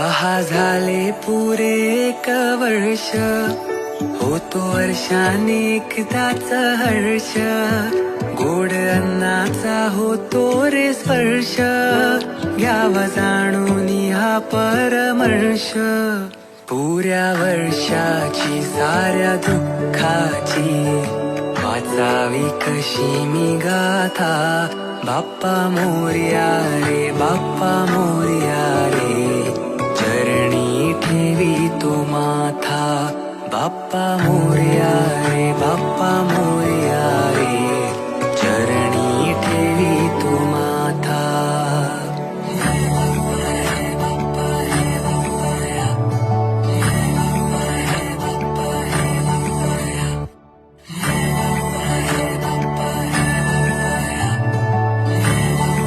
पहा झाले पुरे 1 वर्ष, होतो वर्षाने एकदाच हर्ष, गोड अन्नाचा होतो रे स्पर्श, घ्यावा जाणून हा परमर्श. पुऱ्या वर्षाची साऱ्या दुःखाची वाचावी कशी मी गाथा, बाप्पा मोरया रे, बाप्पा मोरया रे, चरणी ठेवी तो माथा, बाप्पा मोरया रे, बाप्पा